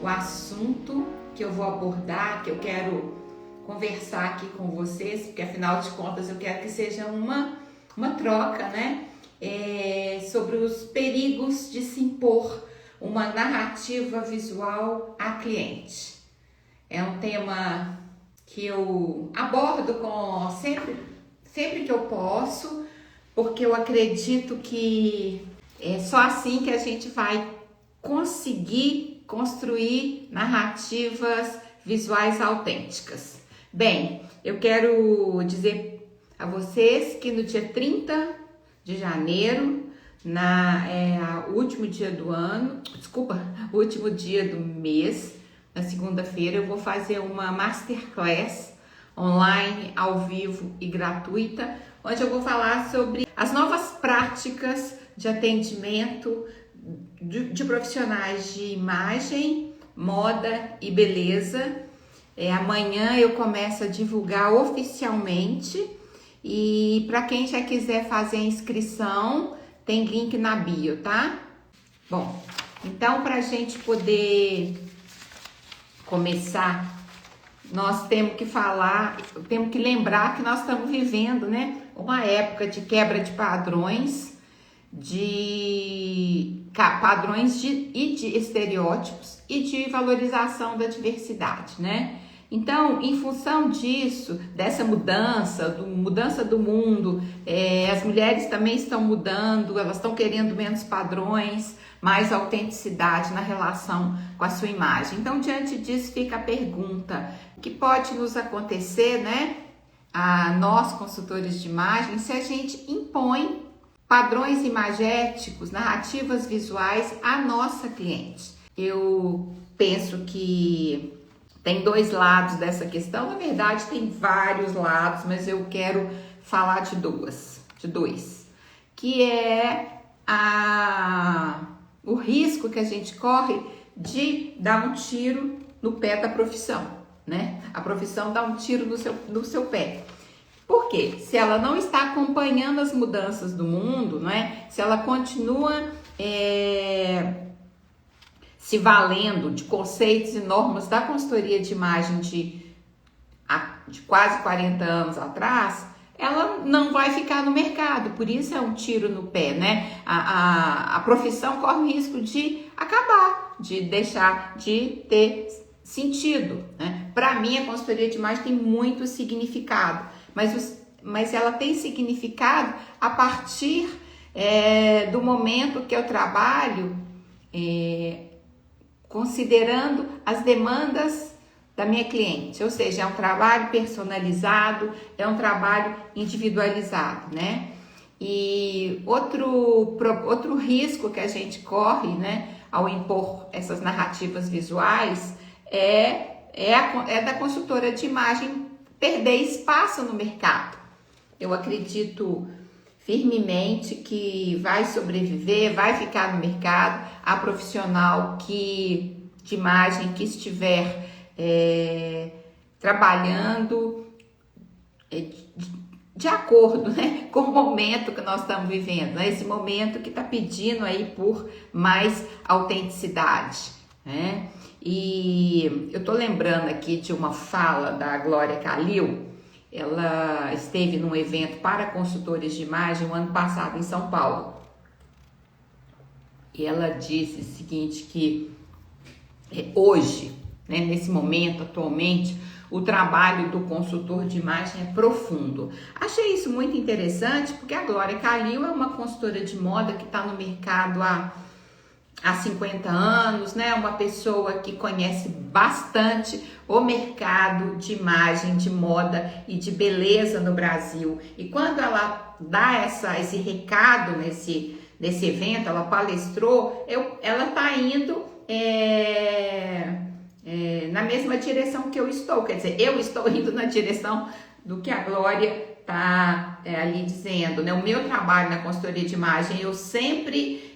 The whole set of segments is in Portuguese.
o assunto que eu vou abordar, que eu quero conversar aqui com vocês, porque afinal de contas eu quero que seja uma troca, né? Sobre os perigos de se impor uma narrativa visual a cliente. É um tema que eu abordo sempre que eu posso, porque eu acredito que é só assim que a gente vai conseguir construir narrativas visuais autênticas. Bem, eu quero dizer a vocês que no dia 30 de janeiro, o último dia do ano, o último dia do mês, na segunda-feira, eu vou fazer uma masterclass online, ao vivo e gratuita, onde eu vou falar sobre as novas práticas de atendimento de profissionais de imagem, moda e beleza. Amanhã eu começo a divulgar oficialmente e para quem já quiser fazer a inscrição, tem link na bio, tá? Bom, então para a gente poder começar, nós temos que lembrar que nós estamos vivendo, né, uma época de quebra de padrões, de estereótipos e de valorização da diversidade, né? Então, em função disso, dessa mudança do mundo, as mulheres também estão mudando, elas estão querendo menos padrões, mais autenticidade na relação com a sua imagem. Então, diante disso, fica a pergunta: o que pode nos acontecer, né, a nós, consultores de imagem, se a gente impõe padrões imagéticos, narrativas visuais à nossa cliente? Eu penso que tem dois lados dessa questão, na verdade tem vários lados, mas eu quero falar de dois, que é o risco que a gente corre de dar um tiro no pé da profissão, né? A profissão dá um tiro no seu pé. Por quê? Se ela não está acompanhando as mudanças do mundo, né? Se ela continua se valendo de conceitos e normas da consultoria de imagem de quase 40 anos atrás, ela não vai ficar no mercado. Por isso é um tiro no pé, né? A profissão corre o risco de acabar, de deixar de ter sentido, né? Para mim, a consultoria de imagem tem muito significado, mas ela tem significado a partir do momento que eu trabalho considerando as demandas da minha cliente, ou seja, é um trabalho personalizado, é um trabalho individualizado, né? E outro risco que a gente corre, né, ao impor essas narrativas visuais é da consultora de imagem perder espaço no mercado. Eu acredito firmemente que vai sobreviver, vai ficar no mercado a profissional de imagem que estiver trabalhando de acordo, né, com o momento que nós estamos vivendo, né? Esse momento que está pedindo aí por mais autenticidade, né? E eu tô lembrando aqui de uma fala da Glória Kalil. Ela esteve num evento para consultores de imagem o ano passado em São Paulo. E ela disse o seguinte, que hoje, né, nesse momento, atualmente, o trabalho do consultor de imagem é profundo. Achei isso muito interessante, porque a Glória Kalil é uma consultora de moda que está no mercado há 50 anos, né? Uma pessoa que conhece bastante o mercado de imagem, de moda e de beleza no Brasil. E quando ela dá esse recado nesse evento, ela palestrou, ela está indo na mesma direção que eu estou. Quer dizer, eu estou indo na direção do que a Glória está ali dizendo, né? O meu trabalho na consultoria de imagem, eu sempre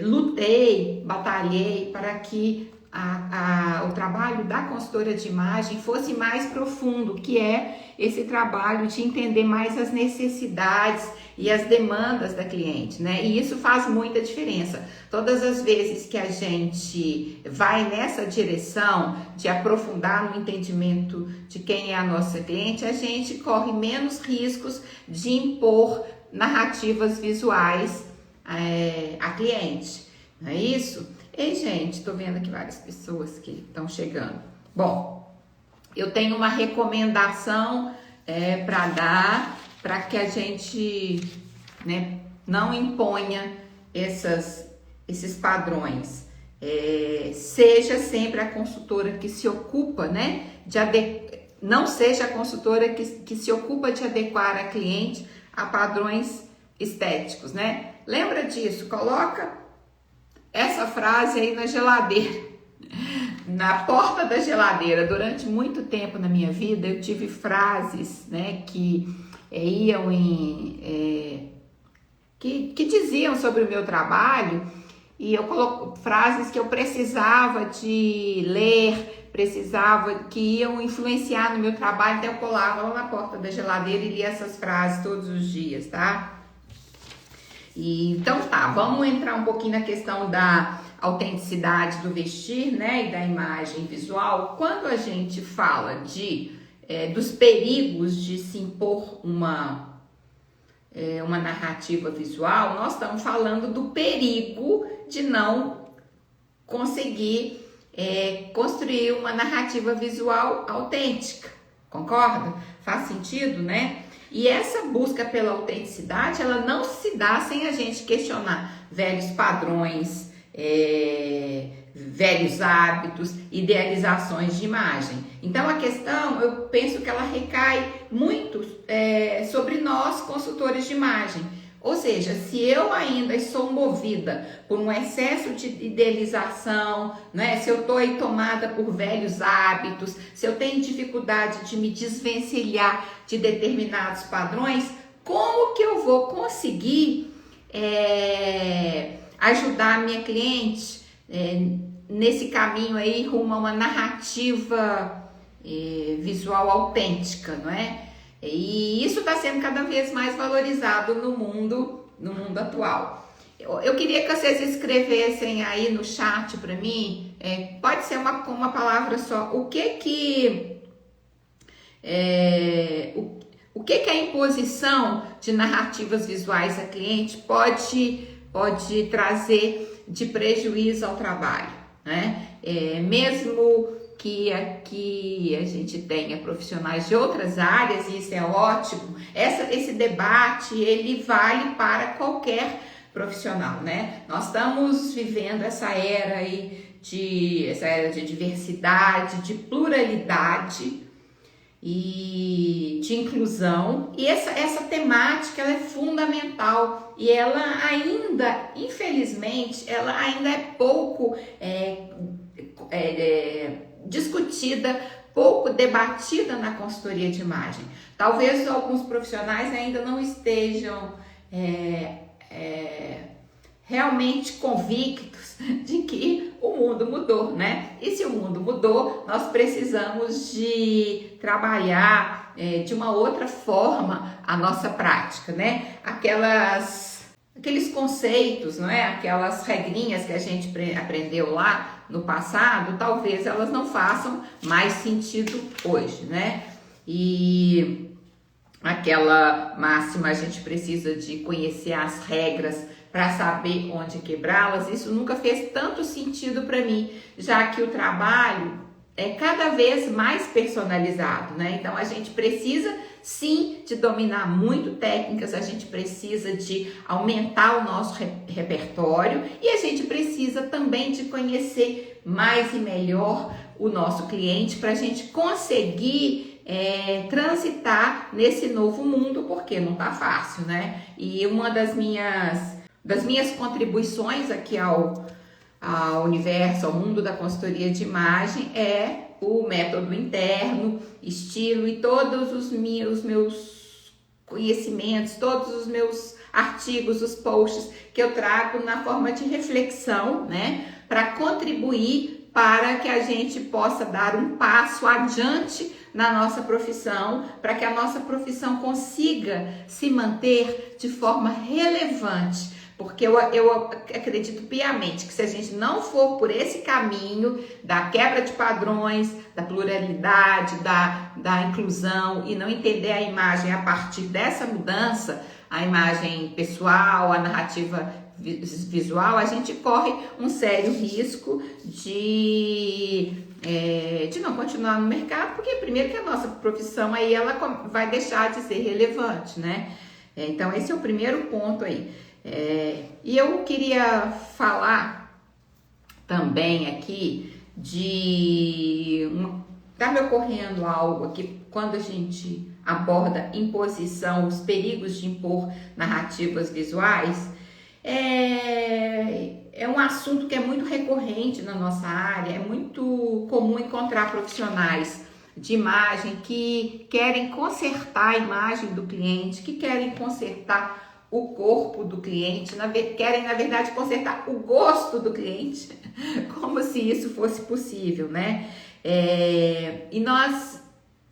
lutei, batalhei para que o trabalho da consultora de imagem fosse mais profundo, que é esse trabalho de entender mais as necessidades e as demandas da cliente, né? E isso faz muita diferença. Todas as vezes que a gente vai nessa direção de aprofundar no entendimento de quem é a nossa cliente, a gente corre menos riscos de impor narrativas visuais a cliente, não é isso? Ei, gente, tô vendo aqui várias pessoas que estão chegando. Bom, eu tenho uma recomendação para dar, para que a gente, né, não imponha esses padrões. Seja sempre a consultora que se ocupa, né, não seja a consultora que se ocupa de adequar a cliente a padrões estéticos, né? Lembra disso, coloca essa frase aí na geladeira, na porta da geladeira. Durante muito tempo na minha vida eu tive frases, né, que iam que diziam sobre o meu trabalho, e eu coloco frases que eu precisava de ler, que iam influenciar no meu trabalho, então eu colava lá na porta da geladeira e lia essas frases todos os dias, tá? Então tá, vamos entrar um pouquinho na questão da autenticidade do vestir, né, e da imagem visual. Quando a gente fala dos perigos de se impor uma narrativa visual, nós estamos falando do perigo de não conseguir construir uma narrativa visual autêntica, concorda? Faz sentido, né? E essa busca pela autenticidade, ela não se dá sem a gente questionar velhos padrões, velhos hábitos, idealizações de imagem. Então a questão, eu penso que ela recai muito sobre nós, consultores de imagem. Ou seja, se eu ainda sou movida por um excesso de idealização, né? Se eu estou aí tomada por velhos hábitos, se eu tenho dificuldade de me desvencilhar de determinados padrões, como que eu vou conseguir ajudar a minha cliente nesse caminho aí rumo a uma narrativa visual autêntica, não é? E isso está sendo cada vez mais valorizado no mundo atual. Eu queria que vocês escrevessem aí no chat para mim, pode ser uma palavra só, o que a imposição de narrativas visuais a cliente pode trazer de prejuízo ao trabalho, né? Mesmo que aqui a gente tenha profissionais de outras áreas, e isso é ótimo, esse debate, ele vale para qualquer profissional, né? Nós estamos vivendo essa era aí de diversidade, de pluralidade e de inclusão, e essa temática, ela é fundamental, e ela ainda, infelizmente, ela ainda é pouco discutida, pouco debatida na consultoria de imagem. Talvez alguns profissionais ainda não estejam realmente convictos de que o mundo mudou, né? E se o mundo mudou, nós precisamos de trabalhar de uma outra forma a nossa prática, né? Aqueles conceitos, não é? Aquelas regrinhas que a gente aprendeu lá no passado, talvez elas não façam mais sentido hoje, né? E aquela máxima, a gente precisa de conhecer as regras para saber onde quebrá-las, isso nunca fez tanto sentido para mim, já que o trabalho é cada vez mais personalizado, né? Então a gente precisa sim de dominar muito técnicas, a gente precisa de aumentar o nosso repertório, e a gente precisa também de conhecer mais e melhor o nosso cliente para a gente conseguir transitar nesse novo mundo, porque não tá fácil, né? E uma das minhas contribuições aqui ao universo, ao mundo da consultoria de imagem é o método interno, estilo e todos os meus conhecimentos, todos os meus artigos, os posts que eu trago na forma de reflexão, né, para contribuir para que a gente possa dar um passo adiante na nossa profissão, para que a nossa profissão consiga se manter de forma relevante. Porque eu acredito piamente que se a gente não for por esse caminho da quebra de padrões, da pluralidade, da inclusão e não entender a imagem a partir dessa mudança, a imagem pessoal, a narrativa visual, a gente corre um sério risco de não continuar no mercado, porque primeiro que a nossa profissão aí ela vai deixar de ser relevante, né? Então esse é o primeiro ponto aí. E eu queria falar também aqui tá me ocorrendo algo aqui quando a gente aborda imposição, os perigos de impor narrativas visuais. É um assunto que é muito recorrente na nossa área, é muito comum encontrar profissionais de imagem que querem consertar a imagem do cliente, que querem consertar o corpo do cliente, querem, na verdade, consertar o gosto do cliente, como se isso fosse possível, né? E nós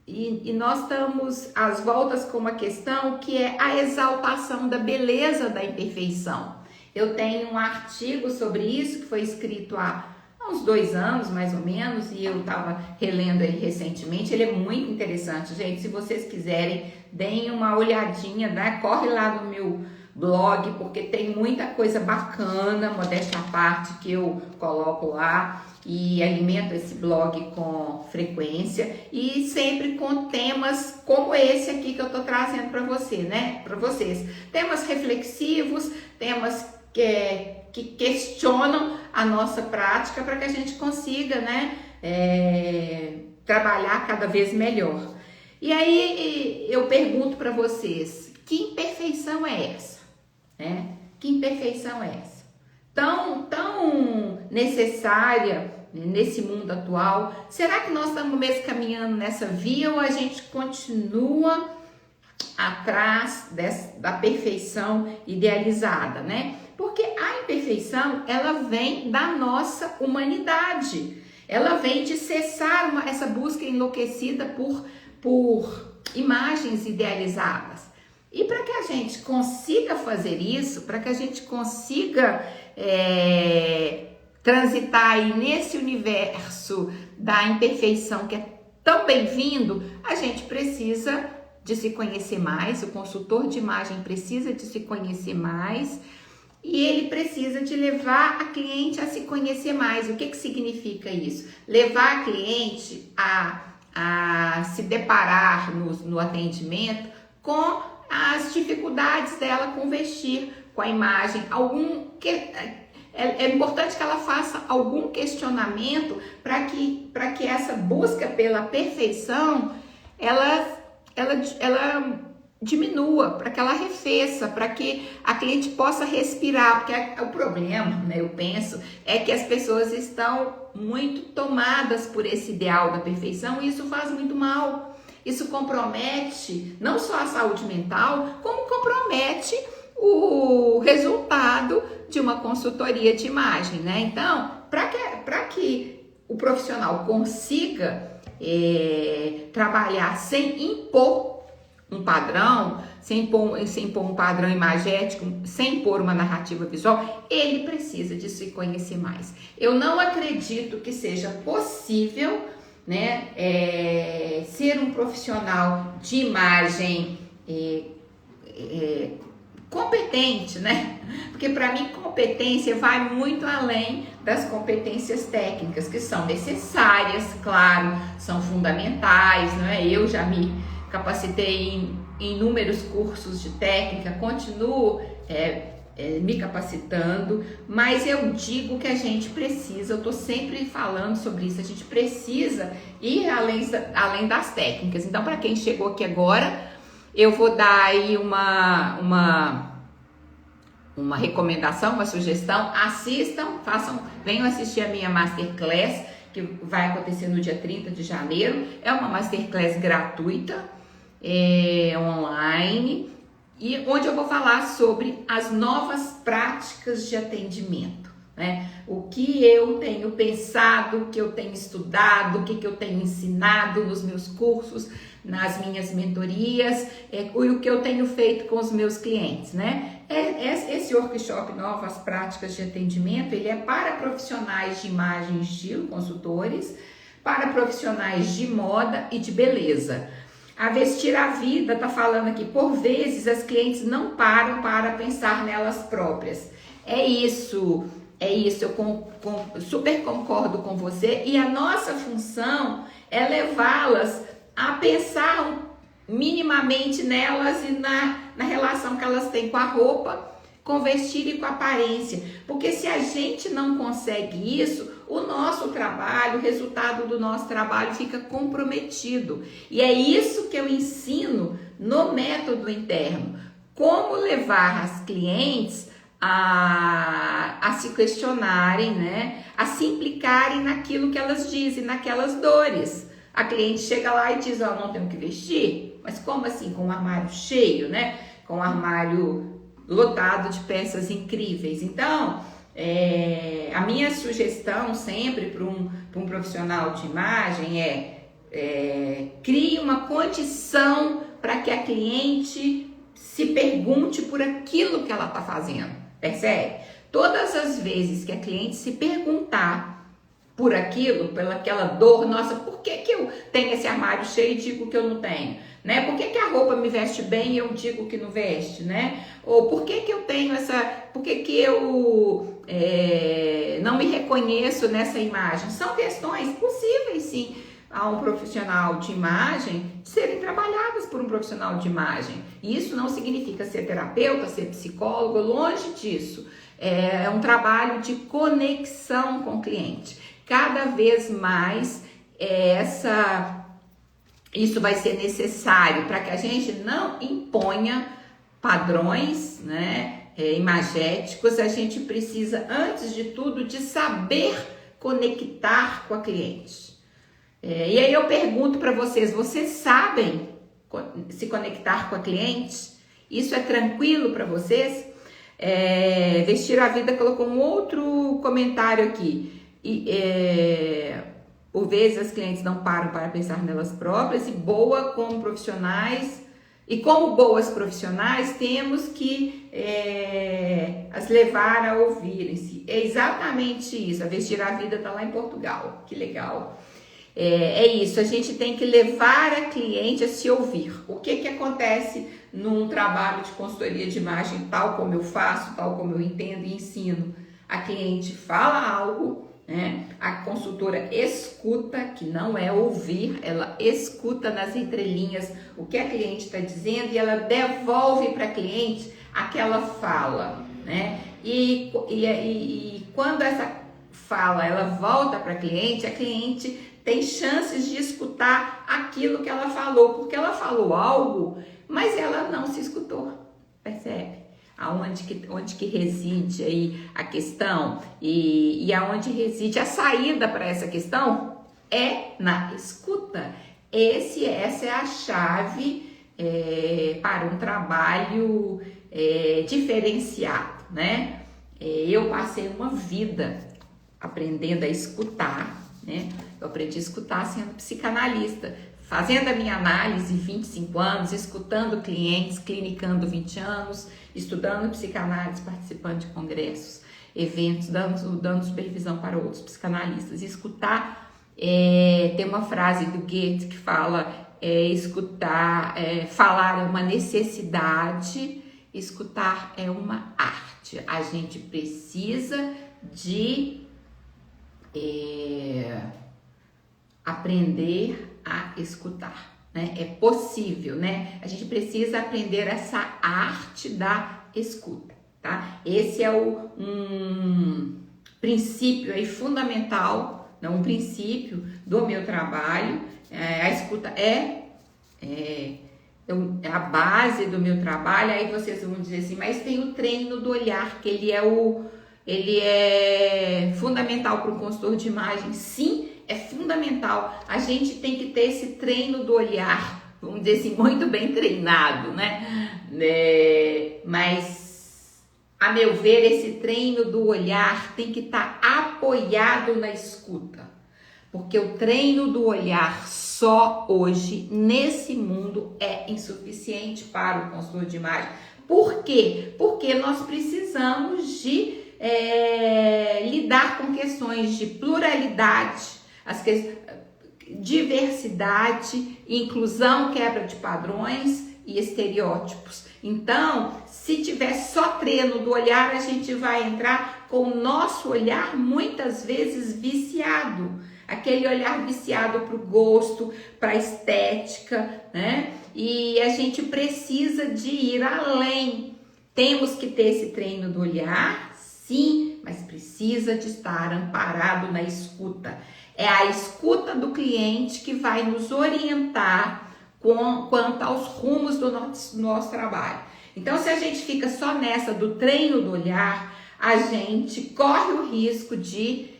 estamos às voltas com uma questão que é a exaltação da beleza da imperfeição. Eu tenho um artigo sobre isso que foi escrito há uns 2 anos, mais ou menos, e eu estava relendo ele recentemente. Ele é muito interessante, gente. Se vocês quiserem, deem uma olhadinha, né? Corre lá no meu blog, porque tem muita coisa bacana, modéstia à parte, que eu coloco lá e alimento esse blog com frequência e sempre com temas como esse aqui que eu tô trazendo para você, né? Para vocês. Temas reflexivos, temas que questionam a nossa prática para que a gente consiga, né, trabalhar cada vez melhor. E aí eu pergunto para vocês, que imperfeição é essa? Que imperfeição é essa? Tão necessária nesse mundo atual? Será que nós estamos mesmo caminhando nessa via ou a gente continua atrás da perfeição idealizada, né? Porque a imperfeição, ela vem da nossa humanidade. Ela vem de cessar essa busca enlouquecida por imagens idealizadas. E para que a gente consiga fazer isso, para que a gente consiga transitar aí nesse universo da imperfeição que é tão bem-vindo, a gente precisa de se conhecer mais, o consultor de imagem precisa de se conhecer mais e ele precisa de levar a cliente a se conhecer mais. O que significa isso? Levar a cliente a se deparar no atendimento com as dificuldades dela com vestir, com a imagem, é importante que ela faça algum questionamento para que essa busca pela perfeição ela diminua, para que ela arrefeça, para que a cliente possa respirar, porque o problema, né, eu penso, é que as pessoas estão muito tomadas por esse ideal da perfeição e isso faz muito mal. Isso compromete não só a saúde mental, como compromete o resultado de uma consultoria de imagem, né? Então, para que o profissional consiga trabalhar sem impor um padrão, sem impor um padrão imagético, sem impor uma narrativa visual, ele precisa de se conhecer mais. Eu não acredito que seja possível, né, ser um profissional de imagem competente, né? Porque para mim competência vai muito além das competências técnicas, que são necessárias, claro, são fundamentais, não é? Eu já me capacitei em inúmeros cursos de técnica, continuo me capacitando, mas eu digo que a gente precisa, eu estou sempre falando sobre isso, a gente precisa ir além das técnicas. Então, para quem chegou aqui agora, eu vou dar aí uma recomendação, uma sugestão. Assistam, venham assistir a minha Masterclass, que vai acontecer no dia 30 de janeiro. É uma Masterclass gratuita, online, e onde eu vou falar sobre as novas práticas de atendimento. né? O que eu tenho pensado, o que eu tenho estudado, o que eu tenho ensinado nos meus cursos, nas minhas mentorias, e o que eu tenho feito com os meus clientes, né? Esse workshop Novas Práticas de Atendimento, ele é para profissionais de imagem e estilo, consultores, para profissionais de moda e de beleza. A Vestir a Vida está falando aqui, por vezes as clientes não param para pensar nelas próprias. É isso, eu super concordo com você, e a nossa função é levá-las a pensar minimamente nelas e na relação que elas têm com a roupa, com o vestir e com a aparência. Porque se a gente não consegue isso, o nosso trabalho, o resultado do nosso trabalho fica comprometido. E é isso que eu ensino no método interno. Como levar as clientes a se questionarem, né? A se implicarem naquilo que elas dizem, naquelas dores. A cliente chega lá e diz, ó, não tenho que vestir? Mas como assim? Com um armário cheio, né? Com um armário lotado de peças incríveis. Então, a minha sugestão sempre para um profissional de imagem crie uma condição para que a cliente se pergunte por aquilo que ela está fazendo, percebe? Todas as vezes que a cliente se perguntar por aquilo, pelaquela dor, nossa, por que eu tenho esse armário cheio e digo que eu não tenho? Né? Por que a roupa me veste bem e eu digo que não veste, né? Ou por que eu tenho por que eu não me reconheço nessa imagem? São questões possíveis, sim, a um profissional de imagem de serem trabalhadas por um profissional de imagem. E isso não significa ser terapeuta, ser psicólogo, longe disso. É um trabalho de conexão com o cliente. Cada vez mais isso vai ser necessário para que a gente não imponha padrões, né, imagéticos. A gente precisa, antes de tudo, de saber conectar com a cliente. E aí eu pergunto para vocês sabem se conectar com a cliente? Isso é tranquilo para vocês? Vestir a Vida colocou um outro comentário aqui. Por vezes as clientes não param para pensar nelas próprias, e como boas profissionais temos que as levar a ouvirem-se. É exatamente isso. A Vestir a Vida está lá em Portugal, que legal. É isso, a gente tem que levar a cliente a se ouvir. O que acontece num trabalho de consultoria de imagem, tal como eu faço, tal como eu entendo e ensino? A cliente fala algo, né? A consultora escuta, que não é ouvir, ela escuta nas entrelinhas o que a cliente está dizendo e ela devolve para a cliente aquela fala, né? E quando essa fala ela volta para a cliente tem chances de escutar aquilo que ela falou, porque ela falou algo, mas ela não se escutou, percebe? Onde que reside aí a questão e aonde reside a saída para essa questão é na escuta. Essa é a chave para um trabalho diferenciado, né? Eu passei uma vida aprendendo a escutar, né? Eu aprendi a escutar sendo psicanalista, fazendo a minha análise 25 anos, escutando clientes, clinicando 20 anos, estudando psicanálise, participando de congressos, eventos, dando supervisão para outros psicanalistas. Escutar, tem uma frase do Goethe que fala, falar é uma necessidade, escutar é uma arte. A gente precisa de aprender a escutar, né? É possível, né? A gente precisa aprender essa arte da escuta, tá? Esse é um princípio aí fundamental, não, um princípio do meu trabalho. A escuta é a base do meu trabalho. Aí vocês vão dizer assim, mas tem o treino do olhar, que ele é fundamental para o consultor de imagem. Sim, é fundamental. A gente tem que ter esse treino do olhar, vamos dizer assim, muito bem treinado, né? Mas a meu ver, esse treino do olhar tem que estar apoiado na escuta. Porque o treino do olhar só hoje, nesse mundo, é insuficiente para o consultor de imagem. Por quê? Porque nós precisamos de lidar com questões de pluralidade, diversidade, inclusão, quebra de padrões e estereótipos. Então, se tiver só treino do olhar, a gente vai entrar com o nosso olhar muitas vezes viciado. Aquele olhar viciado para o gosto, para a estética, né? E a gente precisa de ir além. Temos que ter esse treino do olhar, sim, mas precisa de estar amparado na escuta. É a escuta do cliente que vai nos orientar quanto aos rumos do nosso trabalho. Então, se a gente fica só nessa do treino do olhar, a gente corre o risco de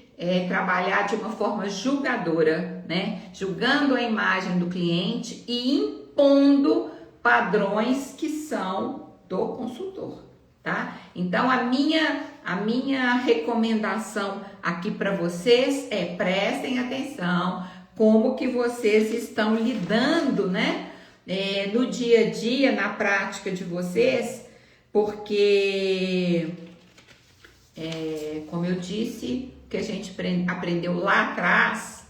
trabalhar de uma forma julgadora, né? Julgando a imagem do cliente e impondo padrões que são do consultor, tá? Então, a minha recomendação aqui para vocês é prestem atenção como que vocês estão lidando, né? No dia a dia, na prática de vocês, porque, como eu disse, que a gente aprendeu lá atrás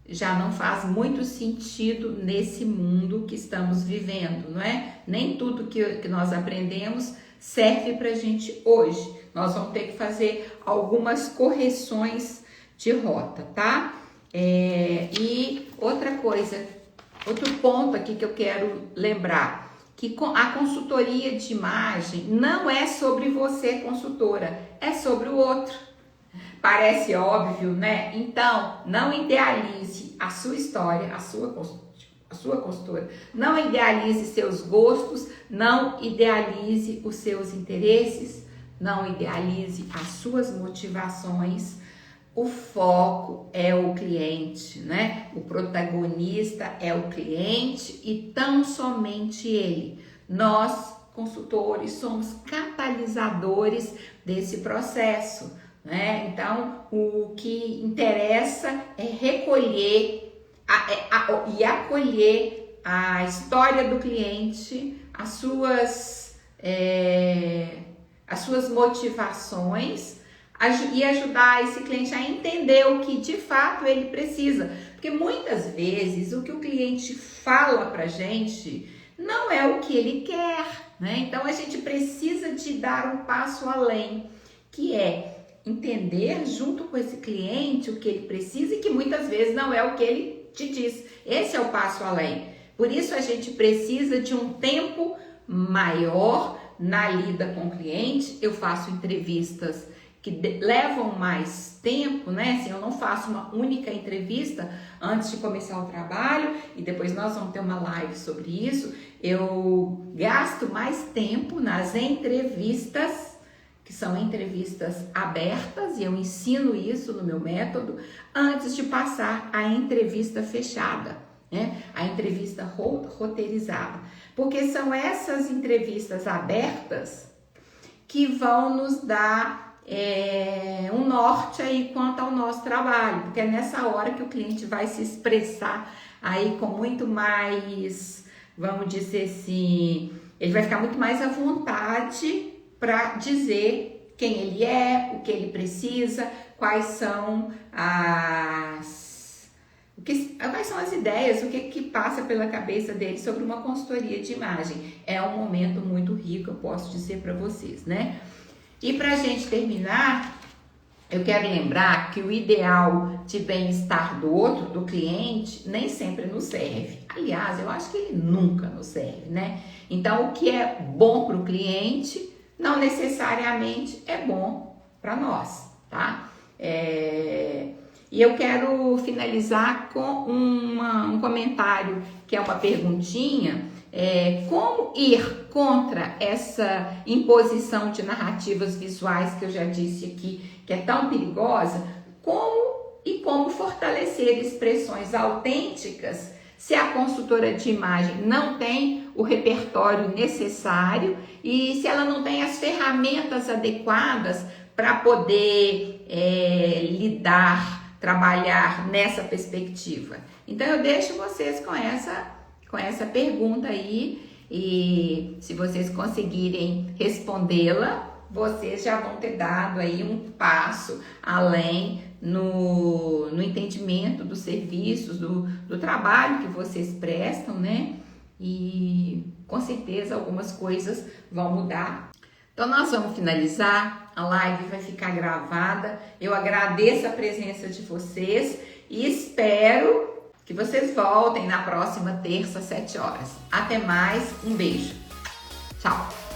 já não faz muito sentido nesse mundo que estamos vivendo, não é? Nem tudo que nós aprendemos serve pra gente hoje. Nós vamos ter que fazer algumas correções de rota, tá? E outra coisa, outro ponto aqui que eu quero lembrar, que a consultoria de imagem não é sobre você, consultora, é sobre o outro. Parece óbvio, né? Então, não idealize a sua história, a sua consultora. Não idealize seus gostos, não idealize os seus interesses, não idealize as suas motivações. O foco é o cliente, né? O protagonista é o cliente e tão somente ele. Nós, consultores, somos catalisadores desse processo, né? Então, o que interessa é recolher e acolher a história do cliente, as suas motivações e ajudar esse cliente a entender o que de fato ele precisa. Porque muitas vezes o que o cliente fala pra gente não é o que ele quer, né? Então, a gente precisa de dar um passo além, que é entender junto com esse cliente o que ele precisa e que muitas vezes não é o que ele te diz. Esse é o passo além. Por isso a gente precisa de um tempo maior na lida com o cliente. Eu faço entrevistas que levam mais tempo, né? Assim, eu não faço uma única entrevista antes de começar o trabalho e depois nós vamos ter uma live sobre isso. Eu gasto mais tempo nas entrevistas, que são entrevistas abertas, e eu ensino isso no meu método, antes de passar a entrevista fechada, né? A entrevista roteirizada. Porque são essas entrevistas abertas que vão nos dar um norte aí quanto ao nosso trabalho, porque é nessa hora que o cliente vai se expressar aí com muito mais, vamos dizer assim, ele vai ficar muito mais à vontade para dizer quem ele é, o que ele precisa, quais são as ideias, o que passa pela cabeça dele sobre uma consultoria de imagem. É um momento muito rico, eu posso dizer para vocês, né? E para a gente terminar, eu quero lembrar que o ideal de bem-estar do outro, do cliente, nem sempre nos serve. Aliás, eu acho que ele nunca nos serve, né? Então, o que é bom para o cliente não necessariamente é bom para nós, tá? E eu quero finalizar com um comentário, que é uma perguntinha. Como ir contra essa imposição de narrativas visuais que eu já disse aqui, que é tão perigosa, como fortalecer expressões autênticas se a consultora de imagem não tem o repertório necessário e se ela não tem as ferramentas adequadas para poder trabalhar nessa perspectiva. Então eu deixo vocês com essa pergunta aí, e se vocês conseguirem respondê-la, vocês já vão ter dado aí um passo além no entendimento dos serviços, do trabalho que vocês prestam, né? E com certeza algumas coisas vão mudar. Então nós vamos finalizar, a live vai ficar gravada. Eu agradeço a presença de vocês e espero que vocês voltem na próxima terça, às 7 horas. Até mais, um beijo. Tchau!